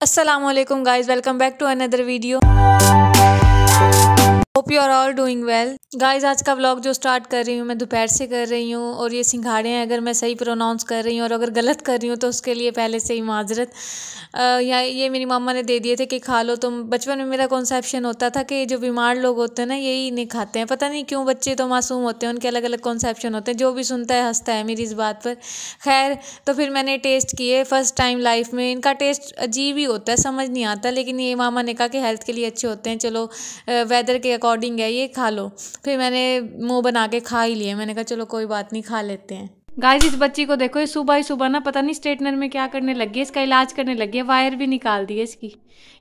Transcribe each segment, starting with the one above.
Assalamualaikum guys, welcome back to another video. Hope you are all doing well guys. आज का vlog जो start कर रही हूँ मैं दोपहर से कर रही हूँ और ये सिंघाड़े हैं, अगर मैं सही प्रोनाउंस कर रही हूँ और अगर गलत कर रही हूँ तो उसके लिए पहले से ही माजरत। या ये मेरी मामा ने दे दिए थे कि खा लो तुम। बचपन में मेरा कॉन्सेप्शन होता था कि जो बीमार लोग होते हैं ना यही नहीं खाते हैं, पता नहीं क्यों, बच्चे तो मासूम होते हैं, उनके अलग अलग कॉन्सेप्शन होते हैं, जो भी सुनता है हंसता है मेरी इस बात पर। खैर, तो फिर मैंने टेस्ट किए फर्स्ट टाइम लाइफ में। इनका टेस्ट अजीब ही होता है, समझ नहीं आता, लेकिन ये मामा ने कहा कि हेल्थ के लिए अच्छे होते हैं, चलो वेदर के अकॉर्डिंग है ये, खा लो। फिर मैंने मुंह बना के खा ही लिए। मैंने कहा चलो कोई बात नहीं, खा लेते हैं। गाइस, इस बच्ची को देखो, ये सुबह ही सुबह ना पता नहीं स्ट्रेटनर में क्या करने लगी है, इसका इलाज करने लगी है, वायर भी निकाल दी है इसकी।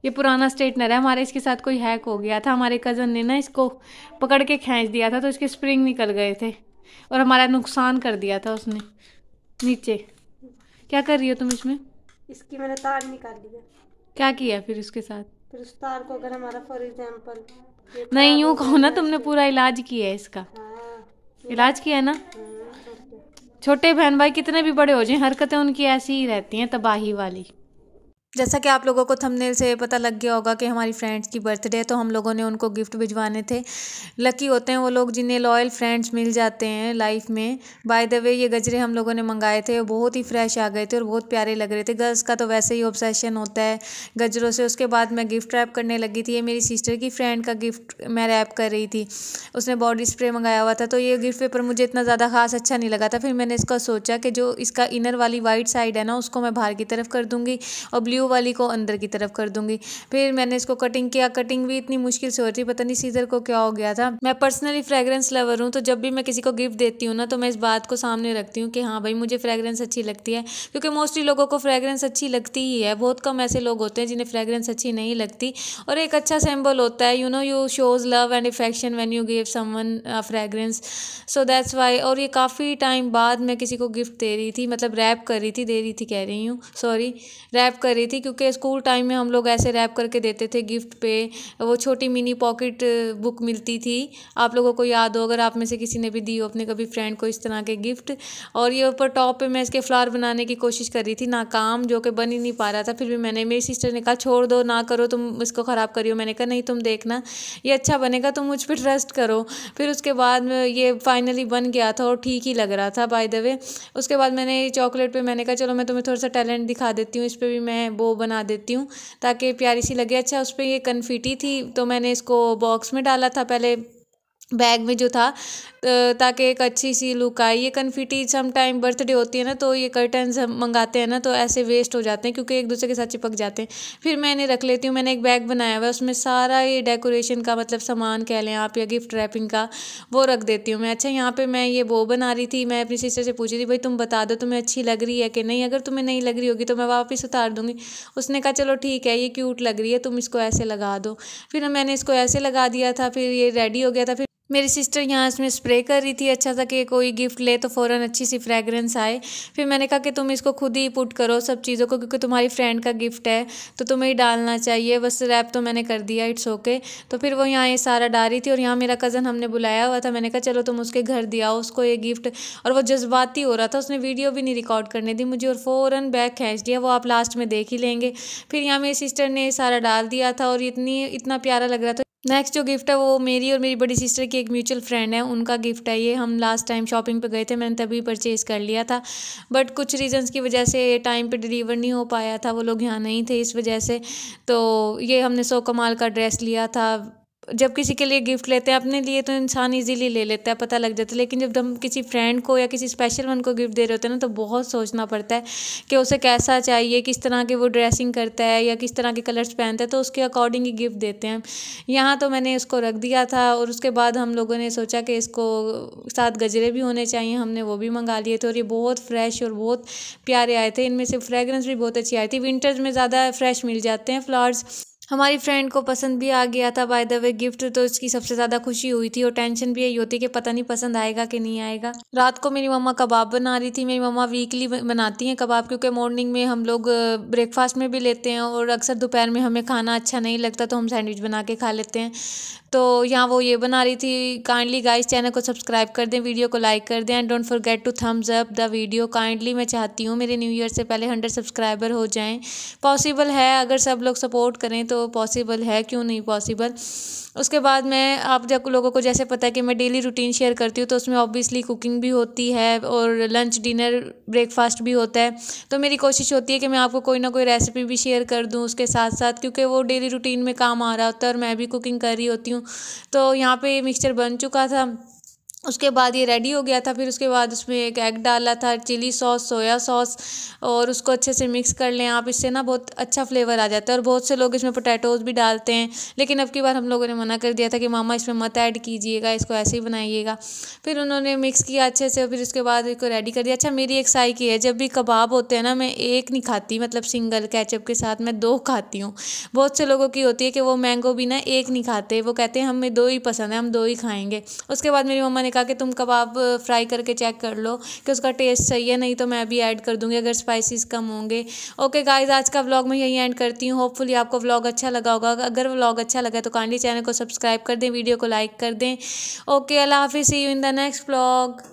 ये पुराना स्ट्रेटनर है हमारे, इसके साथ कोई हैक हो गया था, हमारे कज़न ने ना इसको पकड़ के खींच दिया था तो इसके स्प्रिंग निकल गए थे और हमारा नुकसान कर दिया था उसने। नीचे क्या कर रही हो तुम इसमें? इसकी मैंने तार निकाल लिया। क्या किया फिर उसके साथ? फिर उस तार को अगर हमारा फॉर एग्जाम्पल नहीं, यूँ कहो ना, तुमने पूरा इलाज किया है इसका। इलाज किया है ना। छोटे बहन भाई कितने भी बड़े हो जाएं, हरकतें उनकी ऐसी ही रहती हैं, तबाही वाली। जैसा कि आप लोगों को थंबनेल से पता लग गया होगा कि हमारी फ्रेंड्स की बर्थडे है, तो हम लोगों ने उनको गिफ्ट भिजवाने थे। लकी होते हैं वो लोग जिन्हें लॉयल फ्रेंड्स मिल जाते हैं लाइफ में। बाय द वे, ये गजरे हम लोगों ने मंगाए थे, बहुत ही फ्रेश आ गए थे और बहुत प्यारे लग रहे थे। गर्ल्स का तो वैसे ही ऑब्सेशन होता है गजरों से। उसके बाद मैं गिफ्ट रैप करने लगी थी। ये मेरी सिस्टर की फ्रेंड का गिफ्ट मैं रैप कर रही थी, उसने बॉडी स्प्रे मंगाया हुआ था, तो ये गिफ्ट पेपर मुझे इतना ज़्यादा खास अच्छा नहीं लगा था। फिर मैंने इसका सोचा कि जो इसका इनर वाली वाइट साइड है ना, उसको मैं बाहर की तरफ कर दूँगी और ब्लू वाली को अंदर की तरफ कर दूंगी। फिर मैंने इसको कटिंग किया। कटिंग भी इतनी मुश्किल से हो रही थी, पता नहीं सीजर को क्या हो गया था। मैं पर्सनली फ्रेग्रेंस लवर हूँ, तो जब भी मैं किसी को गिफ्ट देती हूँ ना, तो मैं इस बात को सामने रखती हूँ कि हाँ भाई मुझे फ्रेग्रेंस अच्छी लगती है, क्योंकि मोस्टली लोगों को फ्रेग्रेंस अच्छी लगती ही है। बहुत कम ऐसे लोग होते हैं जिन्हें फ्रेग्रेंस अच्छी नहीं लगती, और एक अच्छा सिंबल होता है, you shows love and affection when you give someone fragrance, so that's why. और ये काफ़ी टाइम बाद मैं किसी को गिफ्ट दे रही थी, मतलब रैप कर रही थी, दे रही थी कह रही हूँ, सॉरी, रैप कर रही थी, क्योंकि स्कूल टाइम में हम लोग ऐसे रैप करके देते थे गिफ्ट पे। वो छोटी मिनी पॉकेट बुक मिलती थी, आप लोगों को याद हो, अगर आप में से किसी ने भी दी हो अपने कभी फ्रेंड को इस तरह के गिफ्ट। और ये ऊपर टॉप पे मैं इसके फ्लावर बनाने की कोशिश कर रही थी, नाकाम, जो कि बन ही नहीं पा रहा था। फिर भी मेरी सिस्टर ने कहा छोड़ दो, ना करो, तुम इसको ख़राब करियो। मैंने कहा नहीं, तुम देखना ये अच्छा बनेगा, तुम मुझ पर ट्रस्ट करो। फिर उसके बाद ये फाइनली बन गया था और ठीक ही लग रहा था बाय द वे। उसके बाद मैंने चॉकलेट पे मैंने कहा चलो मैं तुम्हें थोड़ा सा टैलेंट दिखा देती हूँ, इस पर भी मैं बो बना देती हूँ ताकि प्यारी सी लगे। अच्छा, उस पर ये कन्फिटी थी, तो मैंने इसको बॉक्स में डाला था पहले, बैग में जो था, ताकि एक अच्छी सी लुक आए। ये कन्फिटी सम टाइम बर्थडे होती है ना, तो ये कर्टन्स हम मंगाते हैं ना, तो ऐसे वेस्ट हो जाते हैं क्योंकि एक दूसरे के साथ चिपक जाते हैं। फिर मैं इन्हें रख लेती हूँ। मैंने एक बैग बनाया हुआ है, उसमें सारा ये डेकोरेशन का मतलब सामान कह लें आप, या गिफ्ट रैपिंग का, वो रख देती हूँ मैं। अच्छा, यहाँ पे मैं ये बो बना रही थी। मैं अपनी सिस्टर से पूछ रही थी भाई तुम बता दो तुम्हें अच्छी लग रही है कि नहीं, अगर तुम्हें नहीं लग रही होगी तो मैं वापस उतार दूँगी। उसने कहा चलो ठीक है, ये क्यूट लग रही है, तुम इसको ऐसे लगा दो। फिर मैंने इसको ऐसे लगा दिया था, फिर ये रेडी हो गया था। फिर मेरी सिस्टर यहाँ इसमें स्प्रे कर रही थी अच्छा सा कि कोई गिफ्ट ले तो फ़ौरन अच्छी सी फ्रेगरेंस आए। फिर मैंने कहा कि तुम इसको खुद ही पुट करो सब चीज़ों को, क्योंकि तुम्हारी फ्रेंड का गिफ्ट है तो तुम्हें ही डालना चाहिए। बस रैप तो मैंने कर दिया, इट्स ओके। तो फिर वो यहाँ ये सारा डाल रही थी और यहाँ मेरा कज़न हमने बुलाया हुआ था। मैंने कहा चलो तुम उसके घर दिया उसको ये गिफ्ट, और वो जज्बाती हो रहा था, उसने वीडियो भी नहीं रिकॉर्ड करने दी मुझे और फ़ौरन बैग खींच दिया। वो आप लास्ट में देख ही लेंगे। फिर यहाँ मेरी सिस्टर ने सारा डाल दिया था और इतना प्यारा लग रहा था। नेक्स्ट जो गिफ्ट है वो मेरी और मेरी बड़ी सिस्टर की एक म्यूचुअल फ्रेंड है, उनका गिफ्ट है ये। हम लास्ट टाइम शॉपिंग पे गए थे, मैंने तभी परचेज़ कर लिया था, बट कुछ रीजंस की वजह से टाइम पे डिलीवर नहीं हो पाया था, वो लोग यहाँ नहीं थे इस वजह से। तो ये हमने 100 कमाल का ड्रेस लिया था। जब किसी के लिए गिफ्ट लेते हैं, अपने लिए तो इंसान इजीली ले लेता है, पता लग जाता है, लेकिन जब हम किसी फ्रेंड को या किसी स्पेशल वन को गिफ्ट दे रहे होते हैं ना, तो बहुत सोचना पड़ता है कि उसे कैसा चाहिए, किस तरह के वो ड्रेसिंग करता है या किस तरह के कलर्स पहनता है, तो उसके अकॉर्डिंग ही गिफ्ट देते हैं। यहाँ तो मैंने उसको रख दिया था और उसके बाद हम लोगों ने सोचा कि इसको साथ गजरे भी होने चाहिए, हमने वो भी मंगा लिए थे और ये बहुत फ्रेश और बहुत प्यारे आए थे। इनमें से फ्रेगरेंस भी बहुत अच्छी आई थी। विंटर्स में ज़्यादा फ्रेश मिल जाते हैं फ्लावर्स, हमारी फ्रेंड को पसंद भी आ गया था बाय द वे गिफ्ट, तो इसकी सबसे ज़्यादा खुशी हुई थी और टेंशन भी यही होती कि पता नहीं पसंद आएगा कि नहीं आएगा। रात को मेरी मम्मा कबाब बना रही थी। मेरी मम्मा वीकली बनाती हैं कबाब, क्योंकि मॉर्निंग में हम लोग ब्रेकफास्ट में भी लेते हैं और अक्सर दोपहर में हमें खाना अच्छा नहीं लगता तो हम सैंडविच बना के खा लेते हैं। तो यहाँ वो ये बना रही थी। काइंडली गाइस चैनल को सब्सक्राइब कर दें, वीडियो को लाइक कर दें and don't forget to thumbs up the video. Kindly मैं चाहती हूँ मेरे न्यू ईयर से पहले 100 सब्सक्राइबर हो जाएं। पॉसिबल है, अगर सब लोग सपोर्ट करें तो पॉसिबल है, क्यों नहीं पॉसिबल। उसके बाद मैं आप जब लोगों को जैसे पता है कि मैं डेली रूटीन शेयर करती हूँ, तो उसमें ऑब्वियसली कुकिंग भी होती है और लंच डिनर ब्रेकफास्ट भी होता है। तो मेरी कोशिश होती है कि मैं आपको कोई ना कोई रेसिपी भी शेयर कर दूँ उसके साथ साथ, क्योंकि वो डेली रूटीन में काम आ रहा होता है और मैं भी कुकिंग कर रही होती हूँ। तो यहाँ पे मिक्सचर बन चुका था, उसके बाद ये रेडी हो गया था। फिर उसके बाद उसमें एक एग डाला था, चिली सॉस, सोया सॉस, और उसको अच्छे से मिक्स कर लें आप। इससे ना बहुत अच्छा फ्लेवर आ जाता है। और बहुत से लोग इसमें पोटैटोज़ भी डालते हैं, लेकिन अब की बार हम लोगों ने मना कर दिया था कि मामा इसमें मत ऐड कीजिएगा, इसको ऐसे ही बनाइएगा। फिर उन्होंने मिक्स किया अच्छे से, फिर उसके बाद इसको रेडी कर दिया। अच्छा मेरी एक साई की है, जब भी कबाब होते हैं ना मैं एक नहीं खाती, मतलब सिंगल केचप के साथ मैं 2 खाती हूँ। बहुत से लोगों की होती है कि वो मैंगो भी ना एक नहीं खाते, वो कहते हैं हमें 2 ही पसंद है, हम 2 ही खाएंगे। उसके बाद मेरी मम्मा ने कहा कि तुम कबाब फ्राई करके चेक कर लो कि उसका टेस्ट सही है, नहीं तो मैं भी ऐड कर दूंगी अगर स्पाइसेस कम होंगे। ओके गाइस, आज का व्लॉग मैं यहीं एंड करती हूँ। होपफुली आपको व्लॉग अच्छा लगा होगा। अगर व्लॉग अच्छा लगा तो काइंडली चैनल को सब्सक्राइब कर दें, वीडियो को लाइक कर दें। ओके, अल्लाह हाफिज़, see you in the next vlog.